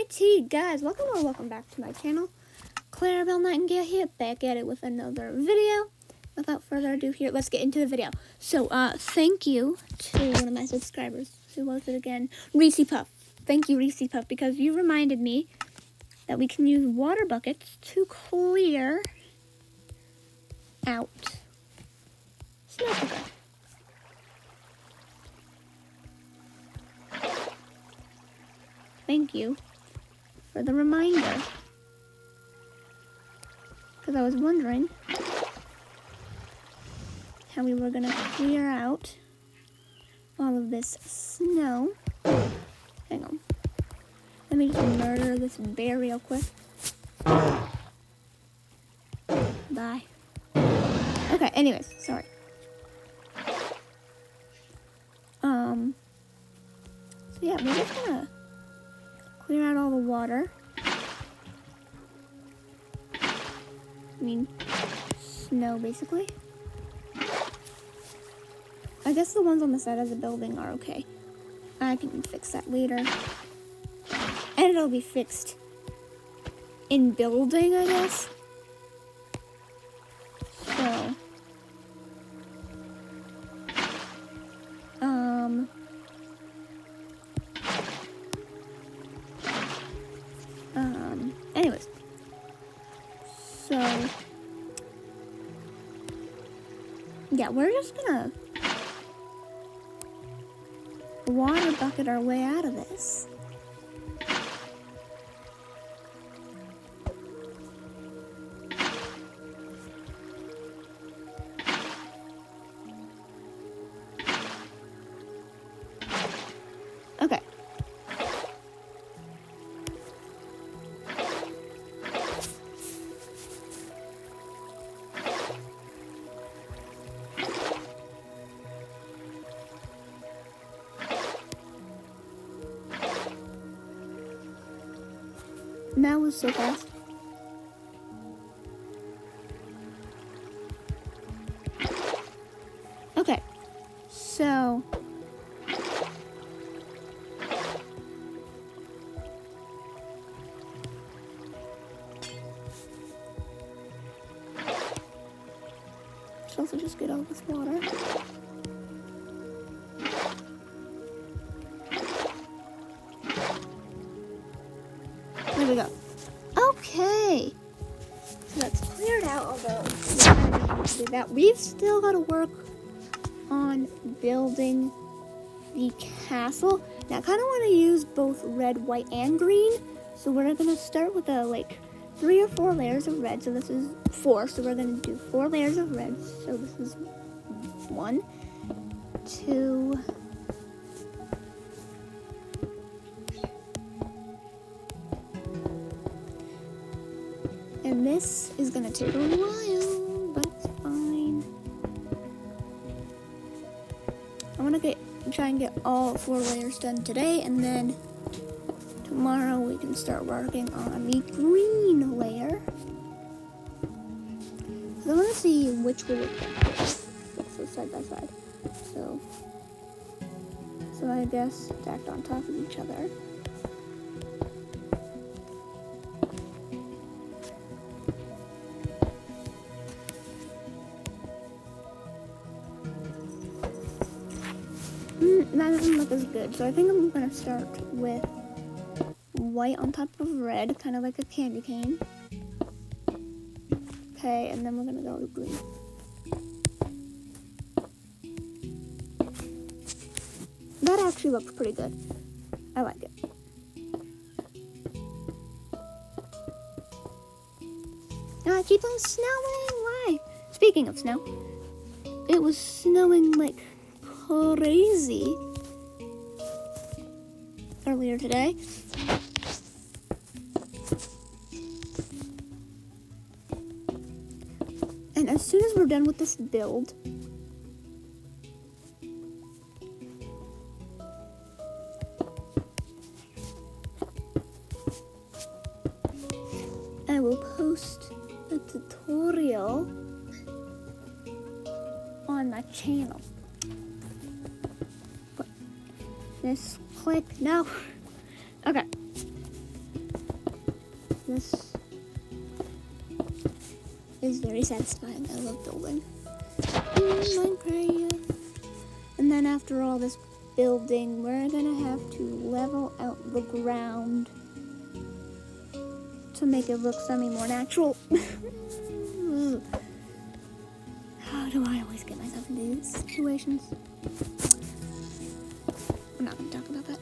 Alrighty, guys, welcome back to my channel. Clarabelle Nightingale here, back at it with another video. Without further ado, here, let's get into the video. So, thank you to one of my subscribers. Who was it again? Reese Puff. Thank you, Reese Puff, because you reminded me that we can use water buckets to clear out snow sugar. Thank you for the reminder, because I was wondering how we were going to clear out all of this snow. Hang on. Let me just murder this bear real quick. Bye. Okay, anyways, sorry. So yeah, we're just going to clear out all the water. I mean, snow, basically. I guess the ones on the side of the building are okay. I can fix that later. And it'll be fixed in building, I guess. So, anyways. So, yeah, we're just gonna water bucket our way out of this. Okay. That was so fast. Okay, so let's also just get all this water. There we go. Okay. So that's cleared out, although do that. We've still got to work on building the castle. Now I kind of want to use both red, white, and green. So we're going to start with like 3 or 4 layers of red. So this is 4. So we're going to do 4 layers of red. So this is 1, 2, and this is gonna take a while, but it's fine. I wanna try and get all 4 layers done today, and then tomorrow we can start working on the green layer. So I wanna see which will look better. So side by side. So I guess stacked on top of each other. That doesn't look as good, so I think I'm gonna start with white on top of red, kind of like a candy cane. Okay, and then we're gonna go to green. That actually looks pretty good. I like it. Ah, it keeps on snowing. Why? Speaking of snow, it was snowing like crazy earlier today. And as soon as we're done with this build, I will post a tutorial on my channel. This click, no. Okay. This is very satisfying. I love building. Minecraft. And then after all this building, we're gonna have to level out the ground to make it look more natural. How do I always get myself into these situations? I'm not gonna talk about that.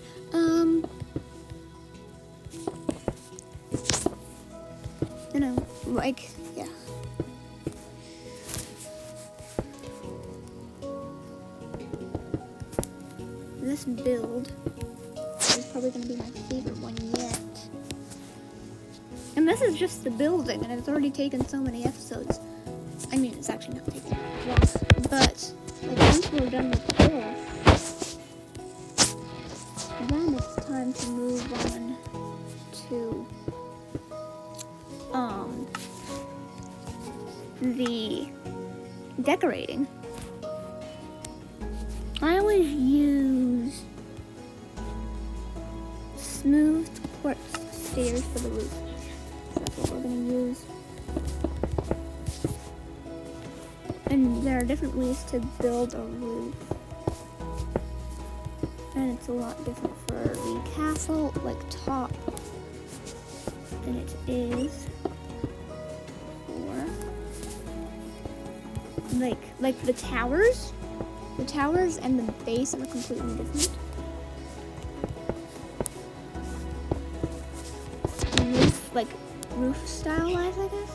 You know, like, yeah. This build is probably gonna be my favorite one yet. And this is just the building, and it's already taken so many episodes. I mean, it's actually not taken long, but like once we're done with this, then it's time to move on to the decorating. I always use smooth quartz stairs for the roof. So that's what we're going to use. And there are different ways to build a roof. And it's a lot different for the castle, like top, than it is for like the towers. The towers and the base are completely different. Roof style wise, I guess.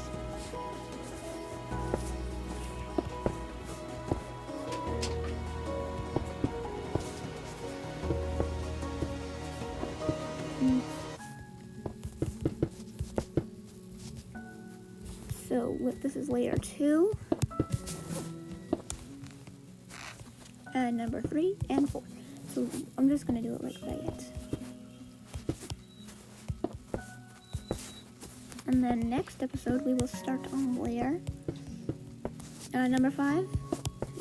So this is layer 2. And number 3 and 4. So I'm just gonna do it like that. And then next episode we will start on layer number 5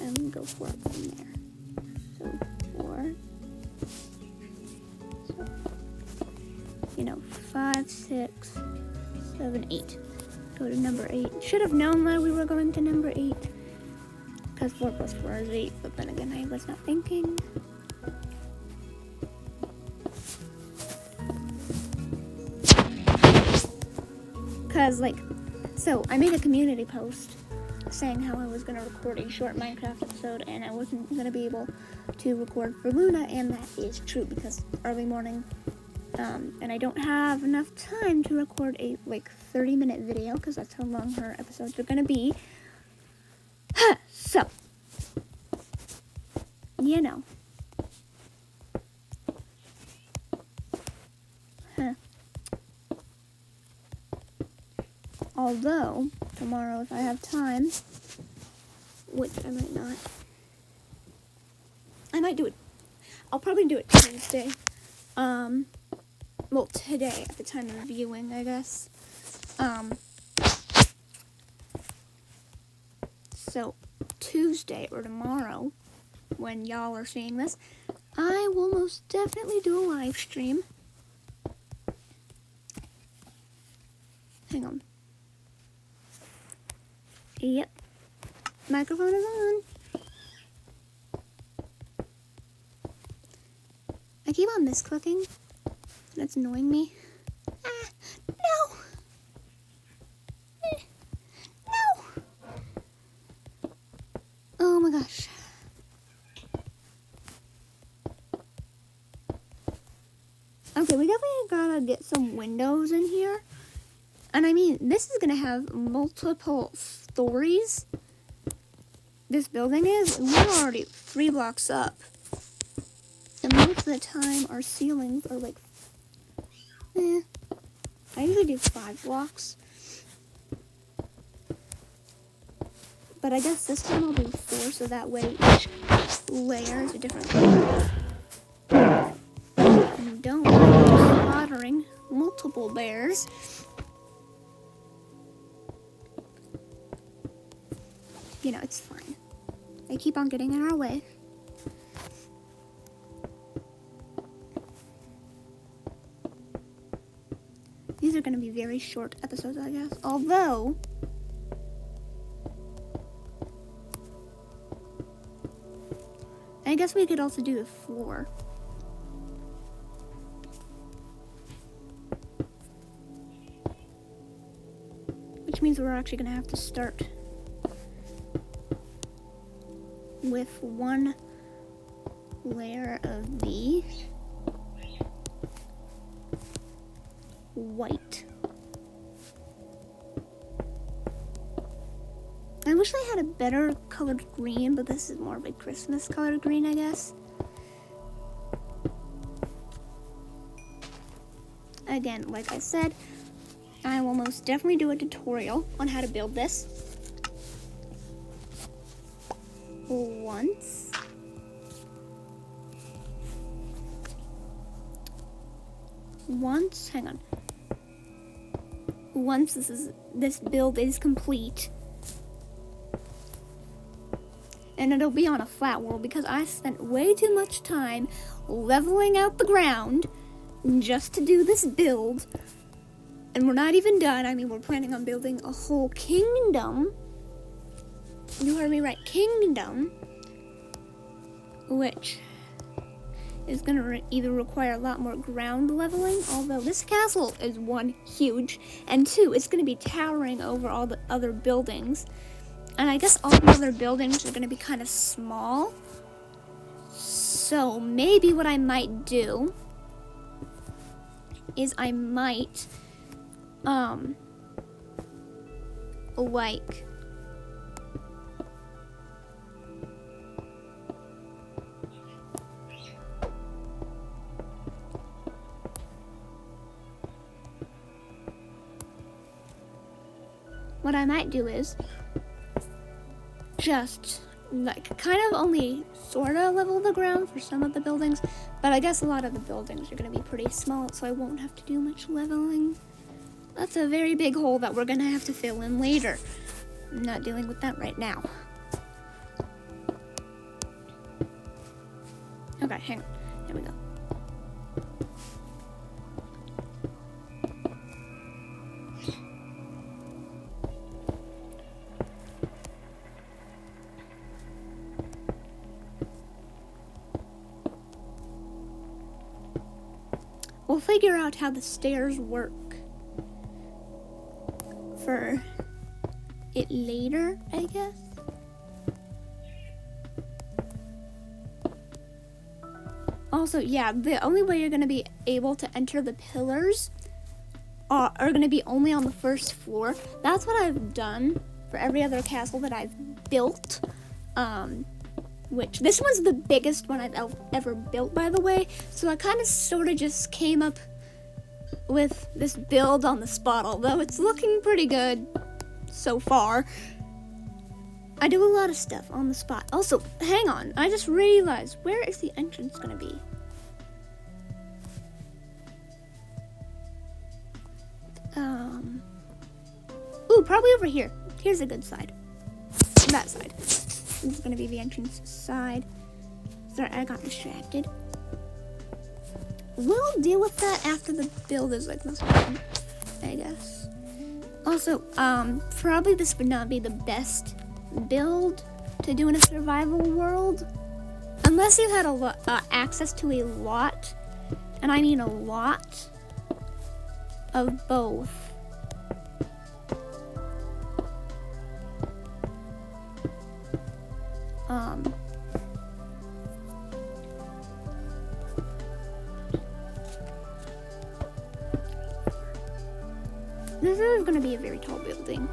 and go for it from there. So 4. So, 5, 6, 7, 8. Go to number 8. Should have known that we were going to number 8. Because 4 plus 4 is 8, but then again, I was not thinking. Because, so I made a community post saying how I was going to record a short Minecraft episode and I wasn't going to be able to record for Luna, and that is true because early morning, and I don't have enough time to record a 30-minute video because that's how long her episodes are going to be. So, Although, tomorrow if I have time, which I might not, I might do it. I'll probably do it Tuesday. Well, today at the time of viewing, I guess. So, Tuesday or tomorrow, when y'all are seeing this, I will most definitely do a live stream. Hang on. Yep. Microphone is on. I keep on misclicking. That's annoying me. No! No! Oh my gosh. Okay, we definitely gotta get some windows in here. And I mean, this is gonna have multiple stories. This building is, and we're already 3 blocks up. And most of the time, our ceilings are I usually do 5 blocks. But I guess this time I'll do 4, so that way each layer is a different color. And don't mind slaughtering multiple bears. It's fine. They keep on getting in our way. these are going to be very short episodes, I guess. Although, I guess we could also do the floor. Which means we're actually going to have to start with one layer of the white. I wish I had a better colored green, but this is more of a Christmas colored green, I guess. Again, like I said, I will most definitely do a tutorial on how to build this once this build is complete, and it'll be on a flat world because I spent way too much time leveling out the ground just to do this build, and we're not even done. I mean, we're planning on building a whole kingdom. You heard me right, kingdom, which is going to either require a lot more ground leveling, although this castle is one, huge, and two, it's going to be towering over all the other buildings. And I guess all the other buildings are going to be kind of small. So maybe what I might do is I might, like, what I might do is just like kind of only sort of level the ground for some of the buildings, but I guess a lot of the buildings are going to be pretty small, so I won't have to do much leveling. That's a very big hole that we're going to have to fill in later. I'm not dealing with that right now. Okay, hang on. There we go. We'll figure out how the stairs work for it later, I guess. Also, yeah, the only way you're going to be able to enter the pillars are going to be only on the first floor. That's what I've done for every other castle that I've built. Which, this one's the biggest one I've ever built, by the way. So I kind of sort of just came up with this build on the spot, although it's looking pretty good so far. I do a lot of stuff on the spot. Also, hang on, I just realized, where is the entrance gonna be? Ooh, probably over here. Here's a good side. That side. This is gonna be the entrance side. Sorry, I got distracted. We'll deal with that after the build is like this one, I guess. Also, probably this would not be the best build to do in a survival world, unless you had access to a lot, and I mean a lot of both. This is going to be a very tall building.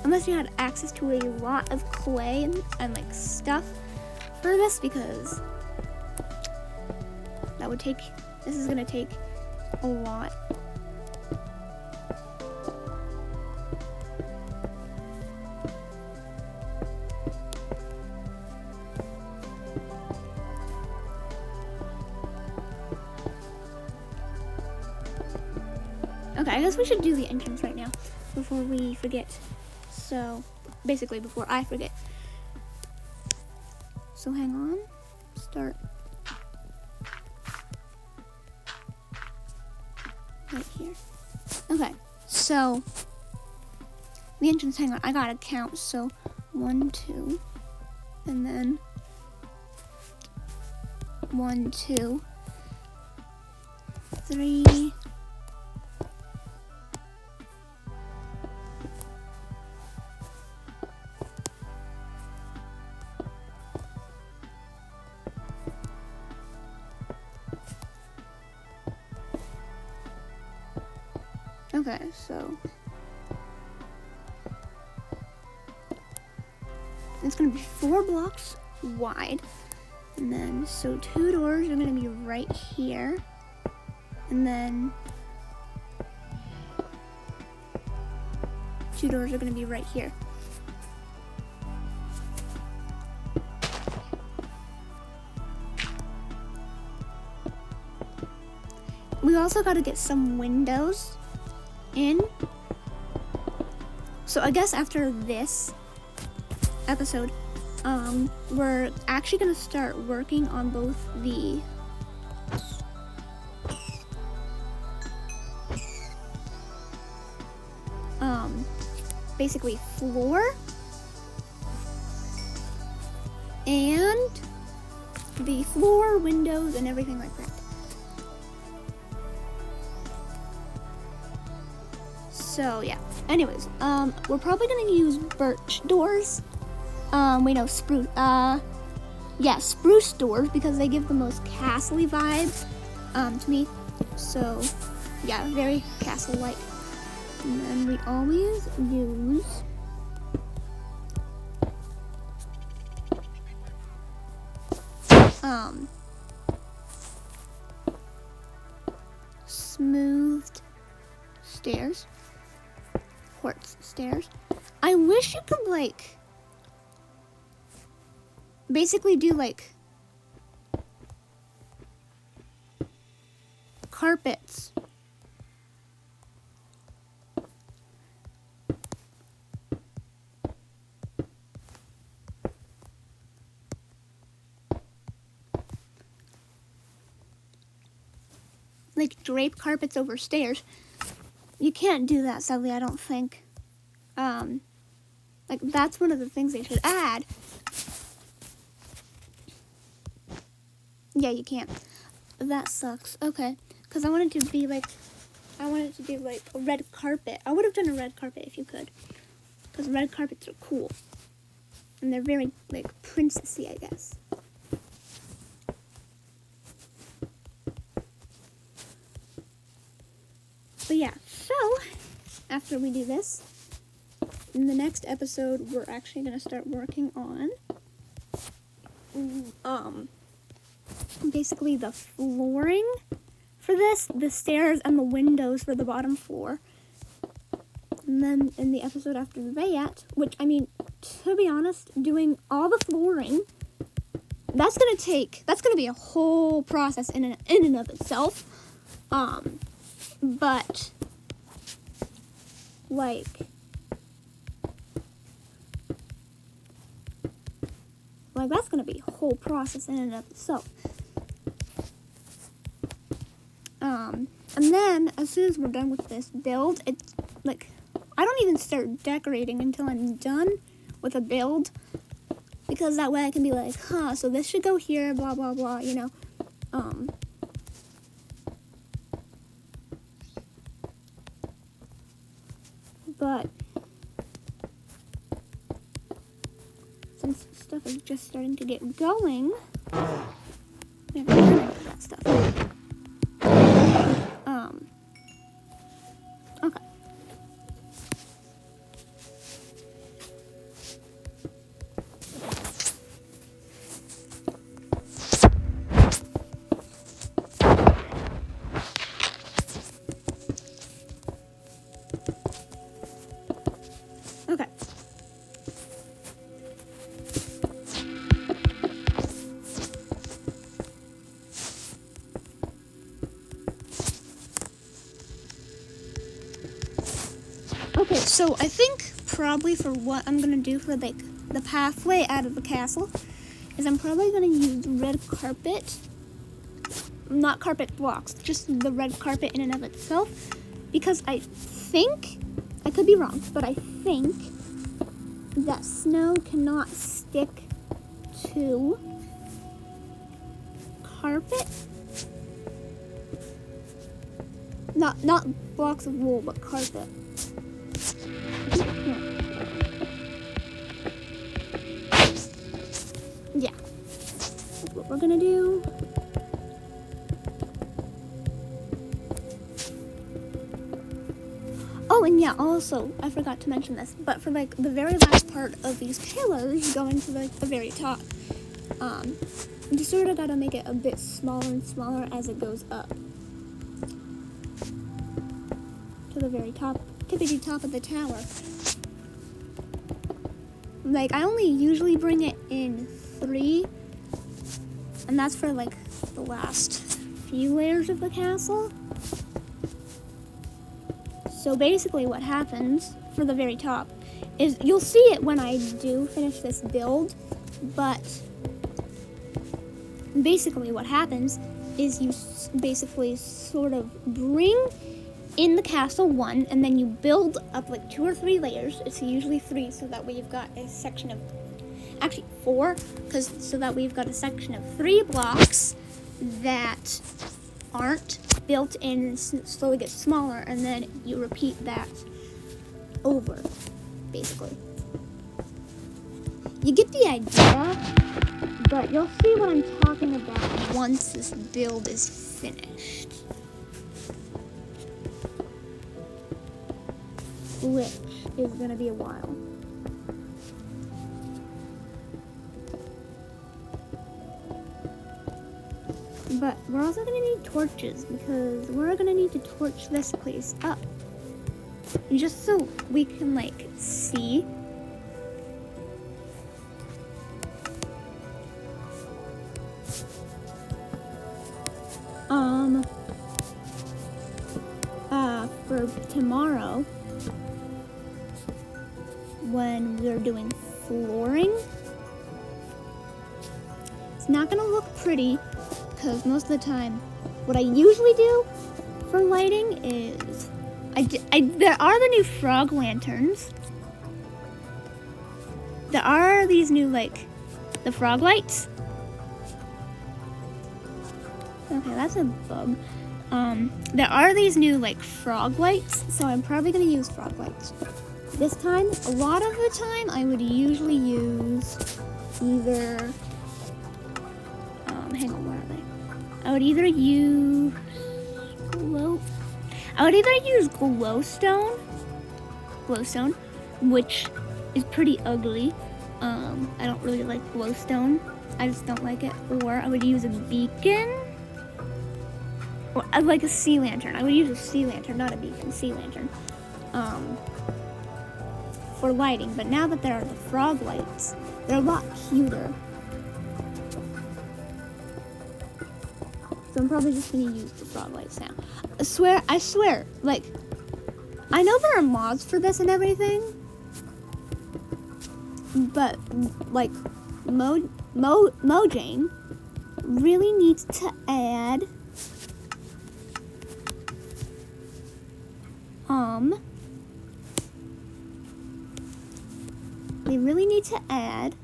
Unless you had access to a lot of clay and like stuff for this, because that would take, this is going to take a lot. Okay, I guess we should do the entrance right now before we forget. So, basically before I forget. So hang on. Start. right here. Okay, so the entrance, hang on, I gotta count. So 1, 2, and then 1, 2, 3. Okay, so it's gonna be 4 blocks wide, and then so 2 doors are gonna be right here, and then 2 doors are gonna be right here. We also got to get some windows in. So I guess after this episode, we're actually gonna start working on both the basically floor and the floor, windows, and everything like that. So yeah. Anyways, we're probably gonna use birch doors. Wait, no, spruce. Yeah, spruce doors because they give the most castle-y vibe, to me. So, yeah, very castle-like. And then we always use smoothed stairs. Quartz stairs. I wish you could like basically do like carpets. Like drape carpets over stairs. You can't do that, sadly, I don't think. Like that's one of the things they should add. Yeah, you can't. That sucks. Okay, because I wanted to be like, I wanted to do like a red carpet. I would have done a red carpet if you could, because red carpets are cool, and they're very like princessy, I guess. But yeah, so after we do this, in the next episode, we're actually gonna start working on basically the flooring for this, the stairs, and the windows for the bottom floor. And then in the episode after that, which I mean, to be honest, doing all the flooring, that's gonna be a whole process in and of itself. But like that's gonna be a whole process in and of itself. And then as soon as we're done with this build, it's like I don't even start decorating until I'm done with a build, because that way I can be like, so this should go here, blah blah blah, you know. But since stuff is just starting to get going, we have to learn about that stuff. Okay. Okay. Okay, so I think probably for what I'm gonna do for like the pathway out of the castle is I'm probably gonna use red carpet not carpet blocks, just the red carpet in and of itself, because I think, I could be wrong, but I think that snow cannot stick to carpet. Not blocks of wool, but carpet. Yeah, that's what we're gonna do. Oh, and yeah, also, I forgot to mention this, but for like the very last part of these pillars going to like the very top, you just sort of gotta make it a bit smaller and smaller as it goes up to the very top, tippity top of the tower. Like, I only usually bring it in 3, and that's for like the last few layers of the castle. So basically what happens for the very top is, you'll see it when I do finish this build, but basically what happens is you basically sort of bring in the castle 1, and then you build up like 2 or 3 layers. It's usually 3, so that way you've got a section of, actually 4, so that way you've got a section of 3 blocks that aren't built in and slowly get smaller, and then you repeat that over, basically. You get the idea, but you'll see what I'm talking about once this build is finished. Which is gonna be a while. But we're also gonna need torches, because we're gonna need to torch this place up. Just so we can like see. For tomorrow, when we're doing flooring, it's not gonna look pretty, because most of the time, what I usually do for lighting is, there are the new frog lanterns. There are these new, like, the frog lights. Okay, that's a bug. There are these new, like, frog lights, so I'm probably gonna use frog lights. This time, a lot of the time, I would usually use either, hang on, where are they? I would either use glowstone, which is pretty ugly. I don't really like glowstone. I just don't like it. Or I would use a beacon. Or I'd like a sea lantern. I would use a sea lantern, not a beacon, sea lantern. For lighting. But now that there are the frog lights, they're a lot cuter. So I'm probably just gonna use the frog lights now. I swear, like, I know there are mods for this and everything, but like, Mojang really needs to add they really need to add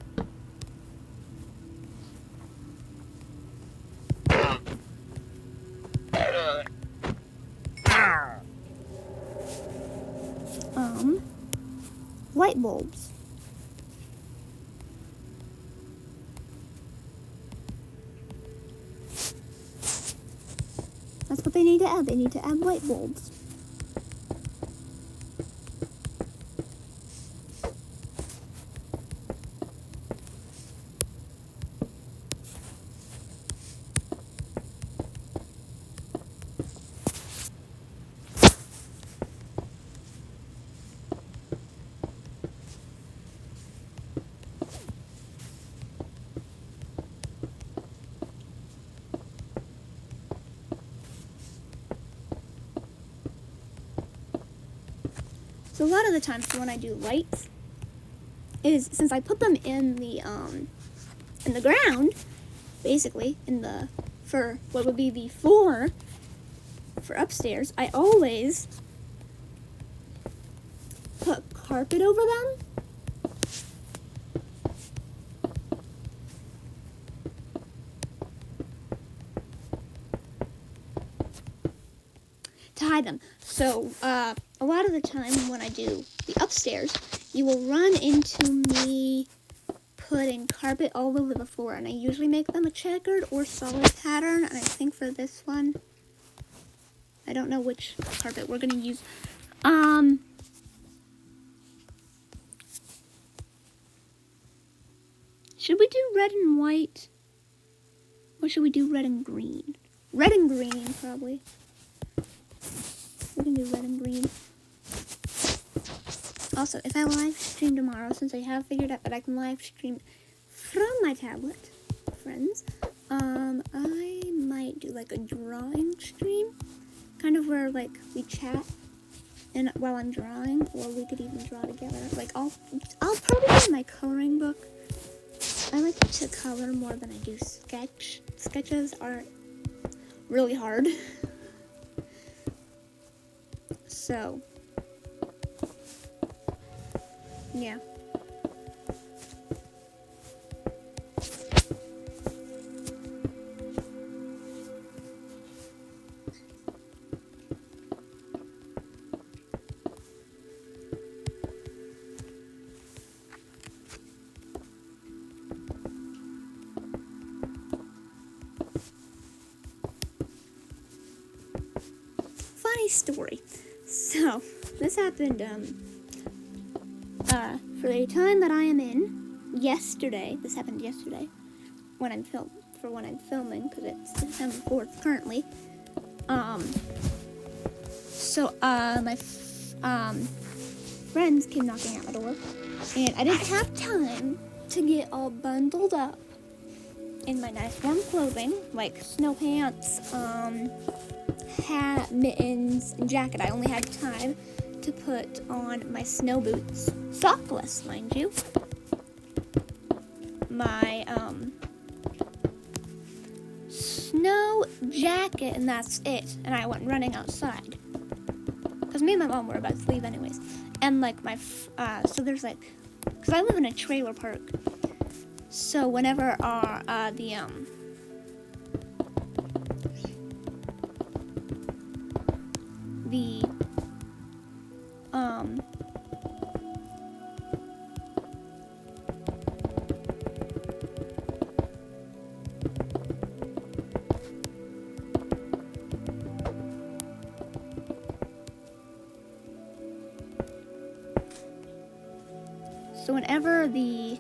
light bulbs. That's what they need to add. They need to add light bulbs. So a lot of the times when I do lights is, since I put them in the ground, basically in the for what would be the floor for upstairs, I always put carpet over them. To hide them. So, a lot of the time when I do the upstairs, you will run into me putting carpet all over the floor, and I usually make them a checkered or solid pattern, and I think for this one, I don't know which carpet we're going to use. Should we do red and white? Or should we do red and green? Red and green, probably. We can do red and green. Also, if I live stream tomorrow, since I have figured out that I can live stream from my tablet, friends, I might do like a drawing stream, kind of where like we chat and while I'm drawing, or we could even draw together. Like I'll probably do my coloring book. I like to color more than I do sketch. Sketches are really hard. So, yeah. Funny story. So, this happened, for the time that I am in, yesterday. This happened yesterday, when I'm filming, because it's December 4th currently. My friends came knocking at my door, and I didn't have time to get all bundled up in my nice warm clothing, like snow pants, hat, mittens, and jacket. I only had time to put on my snow boots, sockless, mind you, my snow jacket, and that's it. And I went running outside because me and my mom were about to leave anyways. And like so there's like, because I live in a trailer park, so whenever whenever the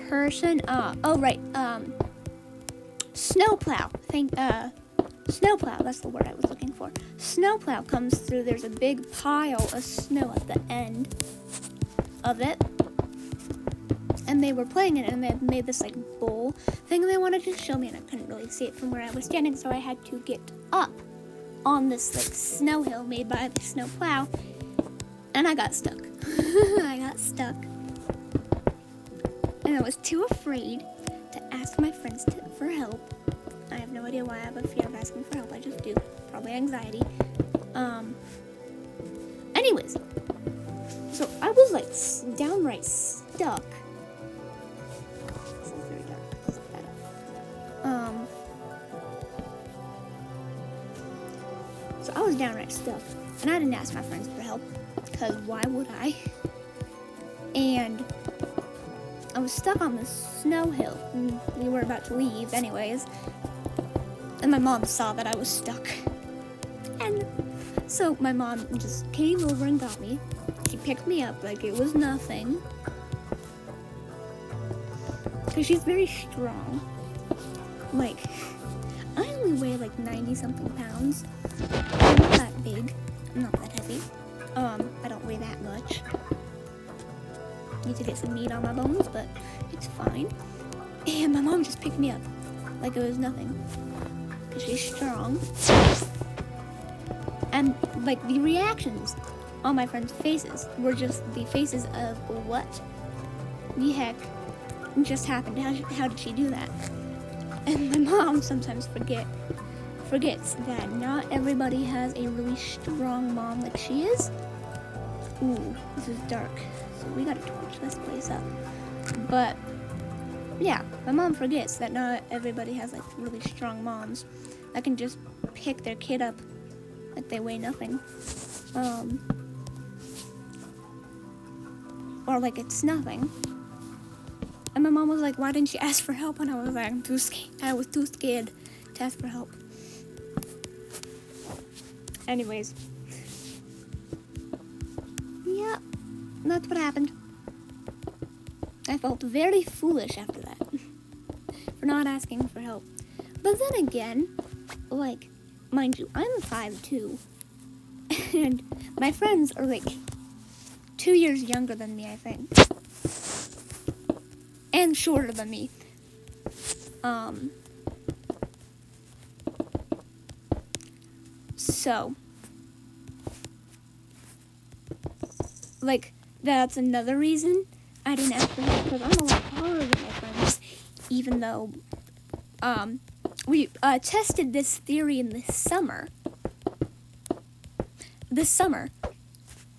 person, snowplow, snowplow, that's the word I was looking for. Snowplow comes through, there's a big pile of snow at the end of it. And they were playing it, and they had made this like bowl thing, and they wanted to show me, and I couldn't really see it from where I was standing, so I had to get up on this like snow hill made by the snowplow, and I got stuck. I got stuck. And I was too afraid to ask my friends for help. I have no idea why I have a fear of asking for help. I just do. Probably anxiety. Anyways. So I was like downright stuck. This is very dark. So I was downright stuck. And I didn't ask my friends for help. Because why would I? And I was stuck on this snow hill. And we were about to leave anyways. And my mom saw that I was stuck. And so my mom just came over and got me. She picked me up like it was nothing. Because she's very strong. Like, I only weigh like 90-something pounds. I'm not that big. I'm not that heavy. I don't weigh that much. Need to get some meat on my bones, but it's fine. And my mom just picked me up like it was nothing. Because she's strong. And like the reactions on my friends' faces were just the faces of what the heck just happened? How did she do that? And my mom sometimes forgets that not everybody has a really strong mom like she is. Ooh, this is dark, so we gotta torch this place up. But yeah, my mom forgets that not everybody has like really strong moms that can just pick their kid up like they weigh nothing. Or like it's nothing. And my mom was like, why didn't you ask for help? And I was like, I was too scared to ask for help. Anyways. Yeah, that's what happened. I felt very foolish after that. For not asking for help. But then again, like, mind you, I'm 5'2". And my friends are like 2 years younger than me, I think. And shorter than me. So, like, that's another reason I didn't ask for help, because I'm a lot taller than my friends, even though, we, tested this theory in the summer. This summer,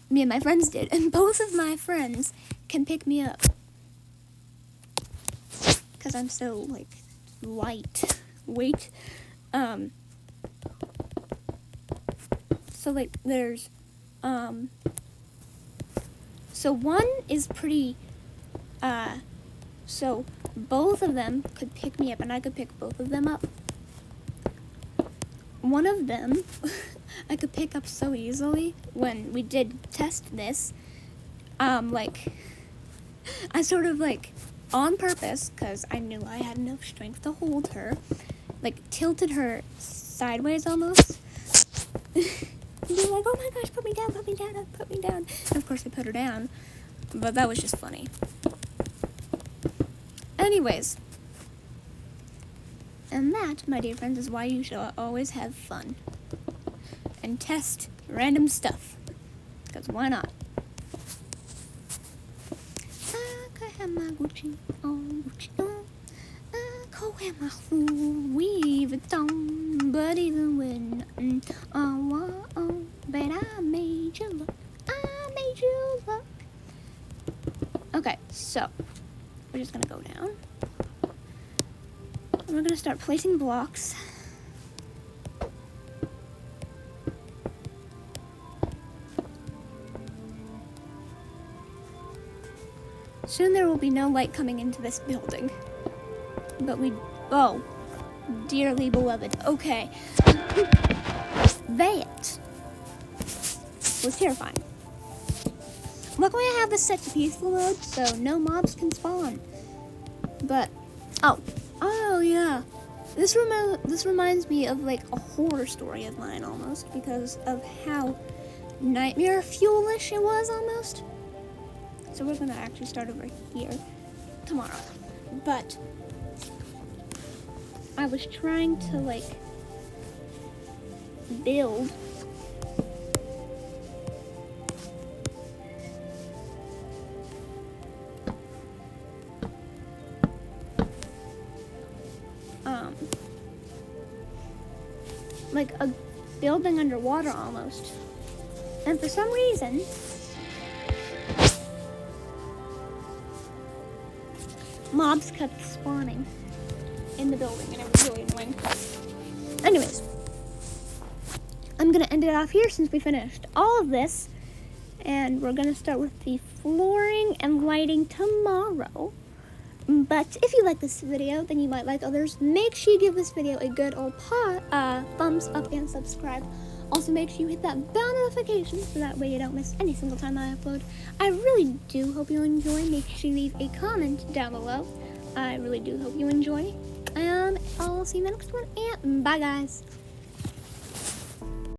me and my friends did, and both of my friends can pick me up. Because I'm so, like, lightweight. So, like, there's, so one is pretty, so both of them could pick me up, and I could pick both of them up. One of them, I could pick up so easily when we did test this, like, I sort of, like, on purpose, because I knew I had enough strength to hold her, like, tilted her sideways almost. And be like, oh my gosh, put me down, put me down, put me down. And of course I put her down, but that was just funny. Anyways, and that, my dear friends, is why you should always have fun. And test random stuff, because why not? But even when but I made you look. Okay, so we're just gonna go down. And we're gonna start placing blocks. Soon there will be no light coming into this building. But oh, dearly beloved, okay. That was terrifying. Luckily I have this set to peaceful mode, so no mobs can spawn. But, oh yeah. This reminds me of like a horror story of mine almost, because of how nightmare fuel-ish it was almost. So we're gonna actually start over here tomorrow. But I was trying to like build like a building underwater almost. And for some reason, mobs kept spawning in the building, and it was really annoying. Anyways, I'm gonna end it off here since we finished all of this, and we're gonna start with the flooring and lighting tomorrow. But if you like this video, then you might like others. Make sure you give this video a good old thumbs up and subscribe. Also, make sure you hit that bell notification so that way you don't miss any single time I upload. I really do hope you enjoy. Make sure you leave a comment down below. I really do hope you enjoy. I'll see you in the next one, and bye guys.